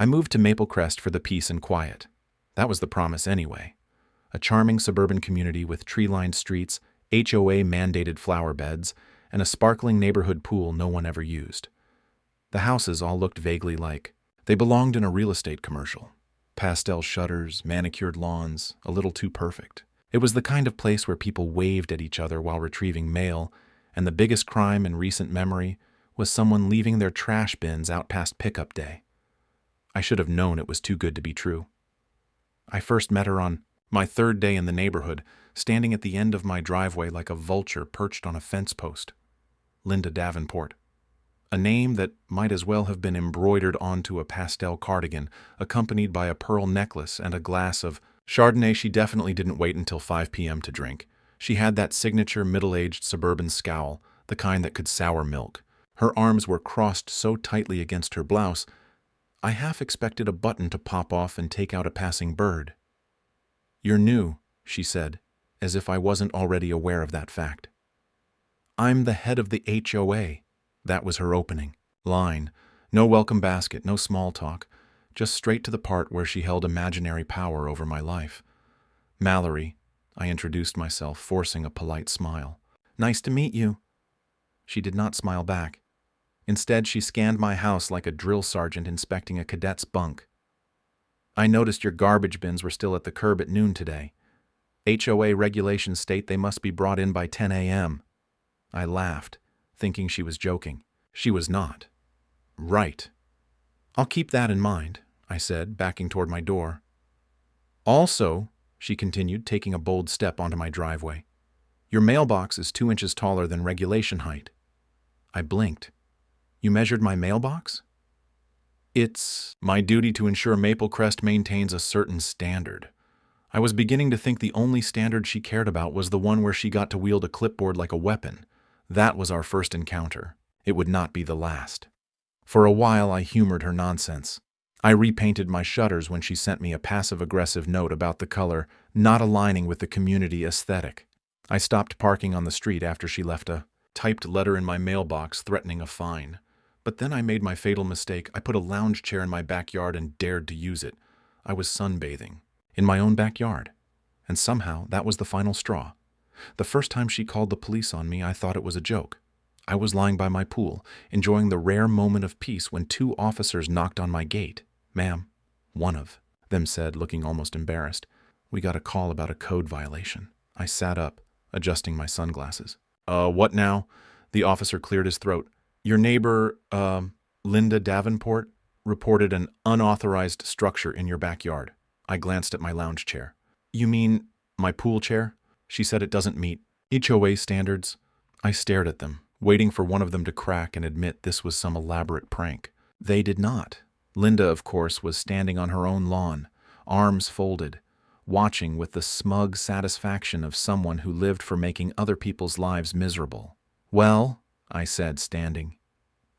I moved to Maple Crest for the peace and quiet. That was the promise anyway. A charming suburban community with tree-lined streets, HOA-mandated flower beds, and a sparkling neighborhood pool no one ever used. The houses all looked vaguely like they belonged in a real estate commercial. Pastel shutters, manicured lawns, a little too perfect. It was the kind of place where people waved at each other while retrieving mail, and the biggest crime in recent memory was someone leaving their trash bins out past pickup day. I should have known it was too good to be true. I first met her on my third day in the neighborhood, standing at the end of my driveway like a vulture perched on a fence post. Linda Davenport. A name that might as well have been embroidered onto a pastel cardigan, accompanied by a pearl necklace and a glass of chardonnay. She definitely didn't wait until 5 p.m. to drink. She had that signature middle-aged suburban scowl, the kind that could sour milk. Her arms were crossed so tightly against her blouse, I half expected a button to pop off and take out a passing bird. "You're new," she said, as if I wasn't already aware of that fact. "I'm the head of the HOA. That was her opening line. No welcome basket, no small talk, just straight to the part where she held imaginary power over my life. "Mallory," I introduced myself, forcing a polite smile. "Nice to meet you." She did not smile back. Instead, she scanned my house like a drill sergeant inspecting a cadet's bunk. "I noticed your garbage bins were still at the curb at noon today. HOA regulations state they must be brought in by 10 a.m. I laughed, thinking she was joking. She was not. "Right. I'll keep that in mind," I said, backing toward my door. "Also," she continued, taking a bold step onto my driveway, "your mailbox is 2 inches taller than regulation height." I blinked. "You measured my mailbox?" "It's my duty to ensure Maple Crest maintains a certain standard." I was beginning to think the only standard she cared about was the one where she got to wield a clipboard like a weapon. That was our first encounter. It would not be the last. For a while, I humored her nonsense. I repainted my shutters when she sent me a passive-aggressive note about the color not aligning with the community aesthetic. I stopped parking on the street after she left a typed letter in my mailbox threatening a fine. But then I made my fatal mistake. I put a lounge chair in my backyard and dared to use it. I was sunbathing. In my own backyard. And somehow, that was the final straw. The first time she called the police on me, I thought it was a joke. I was lying by my pool, enjoying the rare moment of peace when 2 officers knocked on my gate. "Ma'am," one of them said, looking almost embarrassed, "we got a call about a code violation." I sat up, adjusting my sunglasses. What now?" The officer cleared his throat. "Your neighbor, Linda Davenport, reported an unauthorized structure in your backyard." I glanced at my lounge chair. "You mean my pool chair?" She said it doesn't meet HOA standards. I stared at them, waiting for one of them to crack and admit this was some elaborate prank. They did not. Linda, of course, was standing on her own lawn, arms folded, watching with the smug satisfaction of someone who lived for making other people's lives miserable. "Well," I said, standing,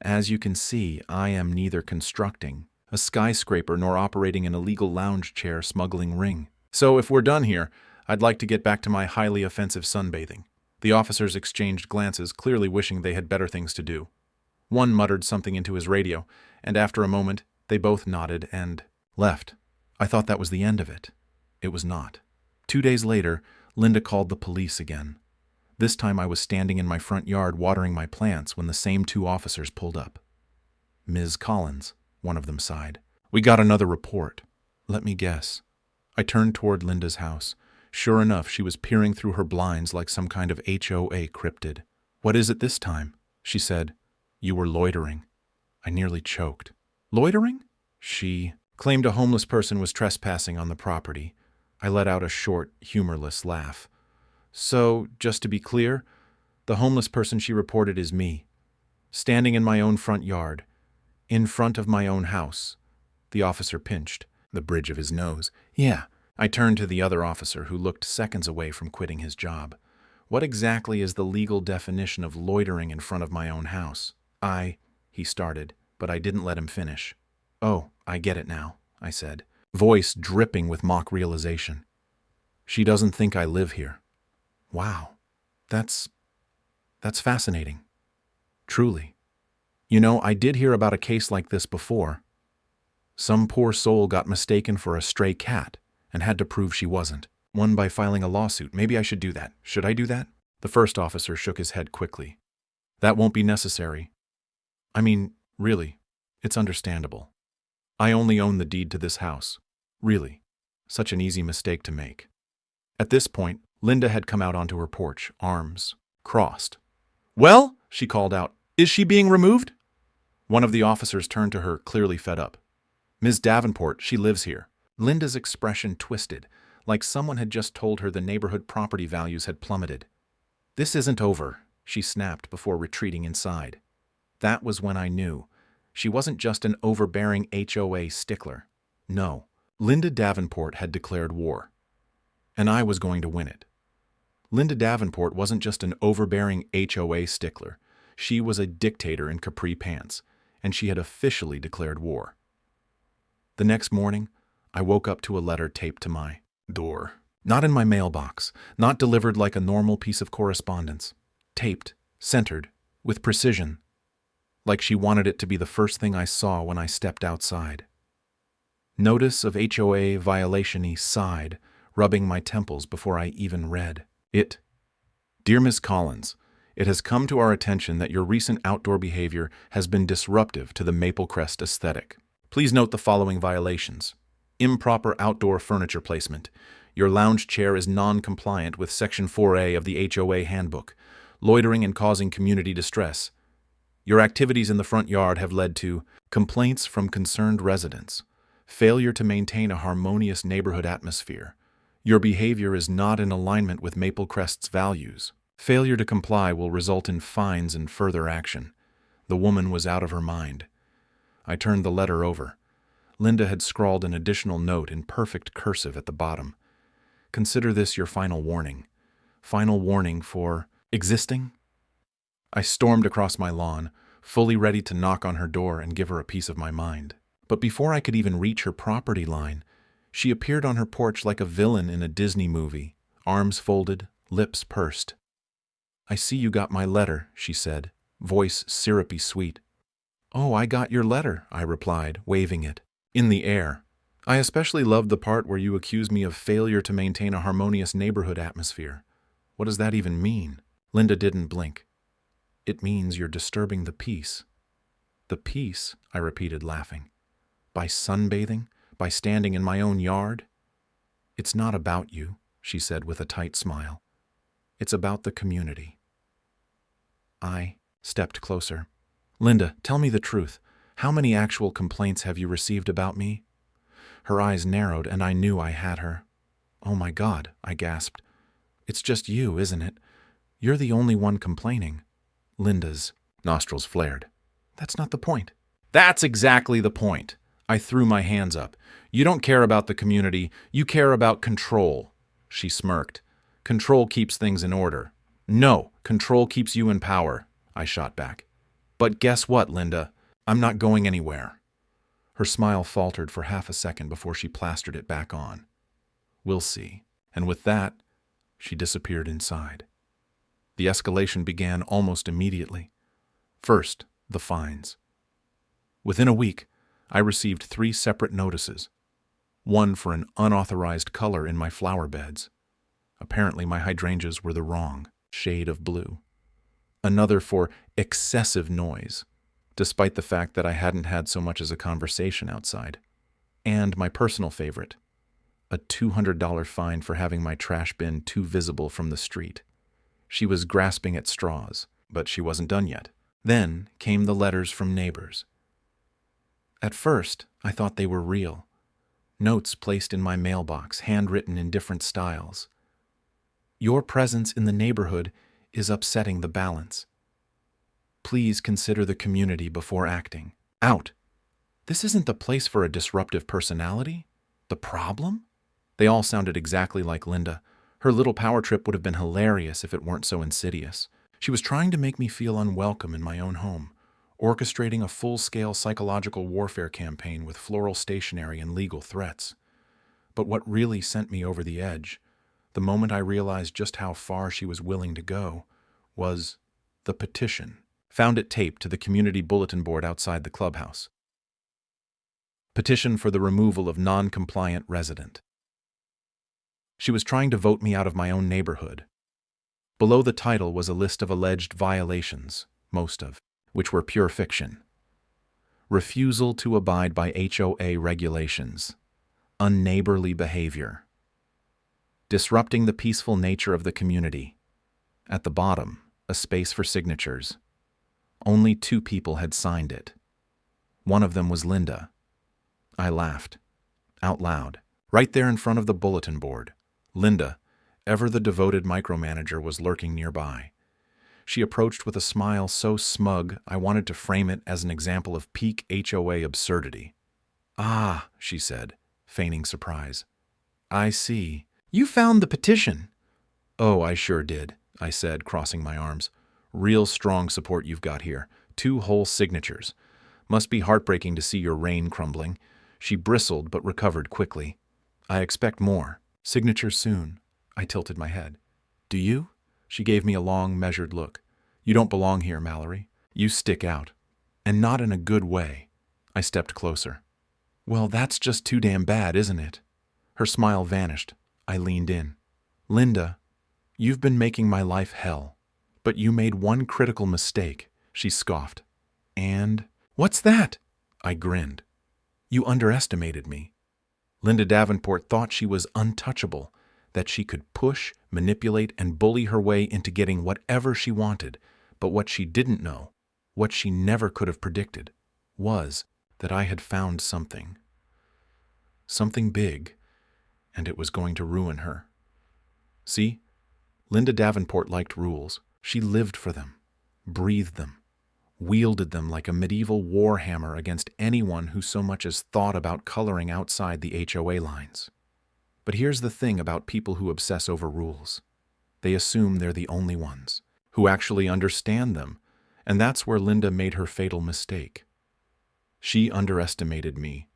"as you can see, I am neither constructing a skyscraper nor operating an illegal lounge chair smuggling ring. So if we're done here, I'd like to get back to my highly offensive sunbathing." The officers exchanged glances, clearly wishing they had better things to do. One muttered something into his radio, and after a moment, they both nodded and left. I thought that was the end of it. It was not. 2 days later, Linda called the police again. This time I was standing in my front yard watering my plants when the same 2 officers pulled up. "Ms. Collins," one of them sighed. "We got another report." "Let me guess." I turned toward Linda's house. Sure enough, she was peering through her blinds like some kind of HOA cryptid. "What is it this time?" she said. "You were loitering." I nearly choked. "Loitering?" She claimed a homeless person was trespassing on the property. I let out a short, humorless laugh. "So, just to be clear, the homeless person she reported is me, standing in my own front yard, in front of my own house." The officer pinched the bridge of his nose. "Yeah." I turned to the other officer, who looked seconds away from quitting his job. "What exactly is the legal definition of loitering in front of my own house?" He started, but I didn't let him finish. "Oh, I get it now," I said, voice dripping with mock realization. "She doesn't think I live here." Wow, that's fascinating. Truly. You know, I did hear about a case like this before. Some poor soul got mistaken for a stray cat and had to prove she wasn't. One by filing a lawsuit. Maybe I should do that. Should I do that? The first officer shook his head quickly. That won't be necessary. I mean, really, it's understandable. I only own the deed to this house. Really, such an easy mistake to make. At this point, Linda had come out onto her porch, arms crossed. Well, she called out, is she being removed? One of the officers turned to her, clearly fed up. Ms. Davenport, she lives here. Linda's expression twisted, like someone had just told her the neighborhood property values had plummeted. This isn't over, she snapped before retreating inside. That was when I knew. She wasn't just an overbearing HOA stickler. No, Linda Davenport had declared war. And I was going to win it. Linda Davenport wasn't just an overbearing HOA stickler. She was a dictator in capri pants, and she had officially declared war. The next morning, I woke up to a letter taped to my door. Not in my mailbox, not delivered like a normal piece of correspondence. Taped, centered, with precision. Like she wanted it to be the first thing I saw when I stepped outside. Notice of HOA violation-y sighed, rubbing my temples before I even read it. Dear Ms. Collins, it has come to our attention that your recent outdoor behavior has been disruptive to the Maple Crest aesthetic. Please note the following violations. Improper outdoor furniture placement. Your lounge chair is non-compliant with Section 4A of the HOA handbook. Loitering and causing community distress. Your activities in the front yard have led to complaints from concerned residents. Failure to maintain a harmonious neighborhood atmosphere. Your behavior is not in alignment with Maple Crest's values. Failure to comply will result in fines and further action. The woman was out of her mind. I turned the letter over. Linda had scrawled an additional note in perfect cursive at the bottom. Consider this your final warning. Final warning for existing? I stormed across my lawn, fully ready to knock on her door and give her a piece of my mind. But before I could even reach her property line, she appeared on her porch like a villain in a Disney movie, arms folded, lips pursed. I see you got my letter, she said, voice syrupy sweet. Oh, I got your letter, I replied, waving it. In the air. I especially loved the part where you accused me of failure to maintain a harmonious neighborhood atmosphere. What does that even mean? Linda didn't blink. It means you're disturbing the peace. The peace, I repeated, laughing. By sunbathing? By standing in my own yard? It's not about you, she said with a tight smile. It's about the community. I stepped closer. Linda, tell me the truth. How many actual complaints have you received about me? Her eyes narrowed, and I knew I had her. Oh my God, I gasped. It's just you, isn't it? You're the only one complaining. Linda's nostrils flared. That's not the point. That's exactly the point. I threw my hands up. You don't care about the community. You care about control. She smirked. Control keeps things in order. No, control keeps you in power, I shot back. But guess what, Linda? I'm not going anywhere. Her smile faltered for half a second before she plastered it back on. We'll see. And with that, she disappeared inside. The escalation began almost immediately. First, the fines. Within a week, I received 3 separate notices. One for an unauthorized color in my flower beds. Apparently my hydrangeas were the wrong shade of blue. Another for excessive noise, despite the fact that I hadn't had so much as a conversation outside. And my personal favorite, a $200 fine for having my trash bin too visible from the street. She was grasping at straws, but she wasn't done yet. Then came the letters from neighbors. At first, I thought they were real. Notes placed in my mailbox, handwritten in different styles. Your presence in the neighborhood is upsetting the balance. Please consider the community before acting. Out. This isn't the place for a disruptive personality. The problem? They all sounded exactly like Linda. Her little power trip would have been hilarious if it weren't so insidious. She was trying to make me feel unwelcome in my own home, orchestrating a full-scale psychological warfare campaign with floral stationery and legal threats. But what really sent me over the edge, the moment I realized just how far she was willing to go, was the petition. Found it taped to the community bulletin board outside the clubhouse. Petition for the removal of non-compliant resident. She was trying to vote me out of my own neighborhood. Below the title was a list of alleged violations, most of which were pure fiction. Refusal to abide by HOA regulations. Unneighborly behavior. Disrupting the peaceful nature of the community. At the bottom, a space for signatures. Only 2 people had signed it. One of them was Linda. I laughed. Out loud. Right there in front of the bulletin board. Linda, ever the devoted micromanager, was lurking nearby. She approached with a smile so smug I wanted to frame it as an example of peak HOA absurdity. "Ah," she said, feigning surprise. "I see. You found the petition." "Oh, I sure did," I said, crossing my arms. "Real strong support you've got here. 2 whole signatures. Must be heartbreaking to see your reign crumbling." She bristled but recovered quickly. "I expect more. Signatures soon." I tilted my head. "Do you?" She gave me a long, measured look. "You don't belong here, Mallory. You stick out. And not in a good way." I stepped closer. "Well, that's just too damn bad, isn't it?" Her smile vanished. I leaned in. "Linda, you've been making my life hell. But you made one critical mistake," she scoffed. "And what's that?" I grinned. "You underestimated me." Linda Davenport thought she was untouchable, that she could push, manipulate, and bully her way into getting whatever she wanted. But what she didn't know, what she never could have predicted, was that I had found something. Something big, and it was going to ruin her. See? Linda Davenport liked rules. She lived for them, breathed them, wielded them like a medieval war hammer against anyone who so much as thought about coloring outside the HOA lines. But here's the thing about people who obsess over rules. They assume they're the only ones who actually understand them, and that's where Linda made her fatal mistake. She underestimated me.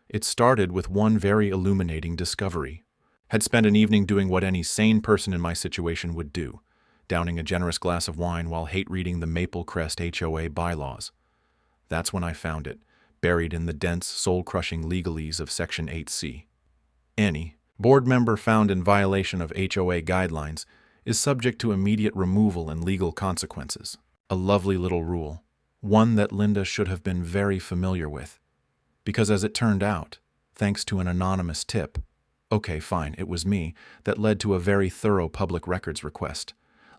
It started with one very illuminating discovery. Had spent an evening doing what any sane person in my situation would do, downing a generous glass of wine while hate-reading the Maple Crest HOA bylaws. That's when I found it, buried in the dense, soul-crushing legalese of Section 8C. Any board member found in violation of HOA guidelines is subject to immediate removal and legal consequences. A lovely little rule, one that Linda should have been very familiar with. Because as it turned out, thanks to an anonymous tip, okay, fine, it was me, that led to a very thorough public records request.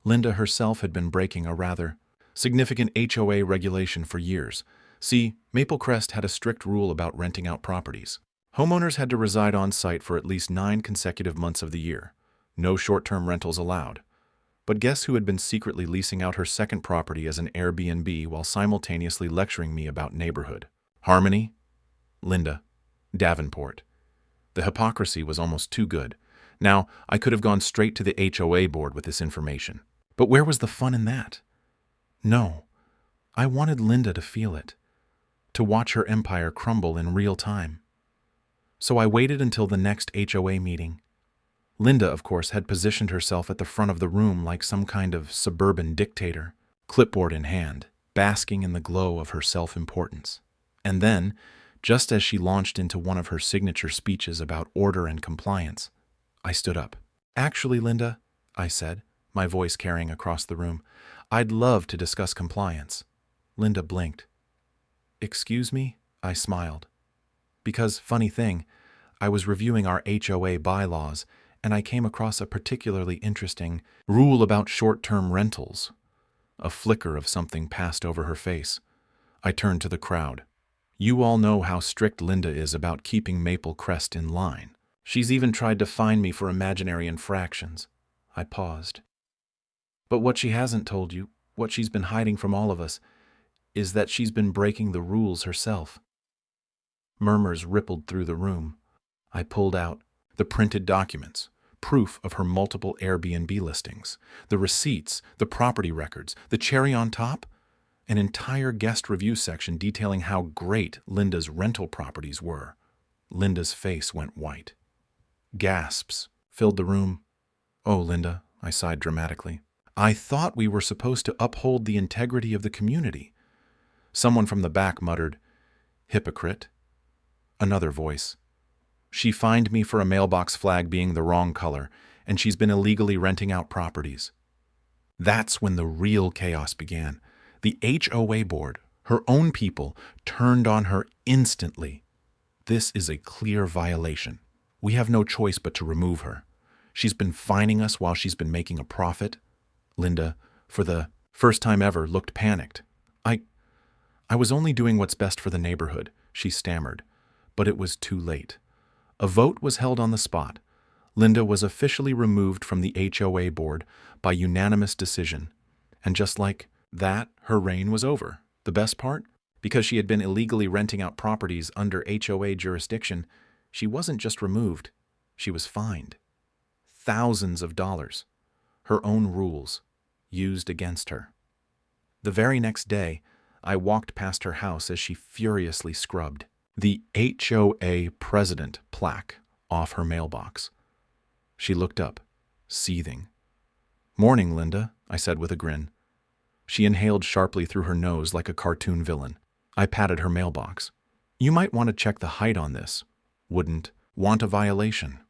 Linda herself had been breaking a rather significant HOA regulation for years. See, Maple Crest had a strict rule about renting out properties. Homeowners had to reside on site for at least 9 consecutive months of the year. No short-term rentals allowed. But guess who had been secretly leasing out her second property as an Airbnb while simultaneously lecturing me about neighborhood? Harmony? Linda Davenport. The hypocrisy was almost too good. Now, I could have gone straight to the HOA board with this information. But where was the fun in that? No. I wanted Linda to feel it. To watch her empire crumble in real time. So I waited until the next HOA meeting. Linda, of course, had positioned herself at the front of the room like some kind of suburban dictator, clipboard in hand, basking in the glow of her self-importance. And then, just as she launched into one of her signature speeches about order and compliance, I stood up. "Actually, Linda," I said, my voice carrying across the room, "I'd love to discuss compliance." Linda blinked. "Excuse me?" I smiled. Because, funny thing, I was reviewing our HOA bylaws, and I came across a particularly interesting rule about short-term rentals. A flicker of something passed over her face. I turned to the crowd. "You all know how strict Linda is about keeping Maple Crest in line. She's even tried to fine me for imaginary infractions." I paused. "But what she hasn't told you, what she's been hiding from all of us, is that she's been breaking the rules herself." Murmurs rippled through the room. I pulled out the printed documents, proof of her multiple Airbnb listings, the receipts, the property records, the cherry on top, an entire guest review section detailing how great Linda's rental properties were. Linda's face went white. Gasps filled the room. "Oh, Linda," I sighed dramatically. "I thought we were supposed to uphold the integrity of the community." Someone from the back muttered, "Hypocrite." Another voice. She fined me for a mailbox flag being the wrong color, and she's been illegally renting out properties. That's when the real chaos began. The HOA board, her own people, turned on her instantly. This is a clear violation. We have no choice but to remove her. She's been fining us while she's been making a profit. Linda, for the first time ever, looked panicked. I was only doing what's best for the neighborhood, she stammered, but it was too late. A vote was held on the spot. Linda was officially removed from the HOA board by unanimous decision. And just like that, her reign was over. The best part? Because she had been illegally renting out properties under HOA jurisdiction, she wasn't just removed, she was fined. Thousands of dollars. Her own rules, used against her. The very next day, I walked past her house as she furiously scrubbed the HOA president plaque off her mailbox. She looked up, seething. "Morning, Linda," I said with a grin. She inhaled sharply through her nose like a cartoon villain. I patted her mailbox. "You might want to check the height on this. Wouldn't want a violation."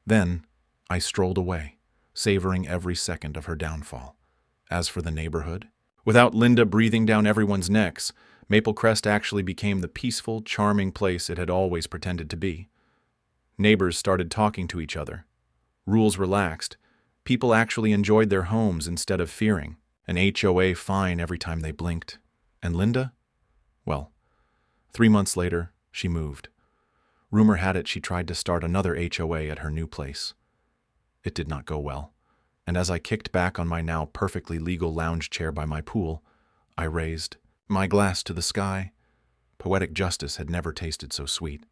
Then I strolled away, savoring every second of her downfall. As for the neighborhood, without Linda breathing down everyone's necks, Maple Crest actually became the peaceful, charming place it had always pretended to be. Neighbors started talking to each other. Rules relaxed. People actually enjoyed their homes instead of fearing an HOA fine every time they blinked. And Linda? Well, 3 months later, she moved. Rumor had it she tried to start another HOA at her new place. It did not go well, and as I kicked back on my now perfectly legal lounge chair by my pool, I raised my glass to the sky. Poetic justice had never tasted so sweet.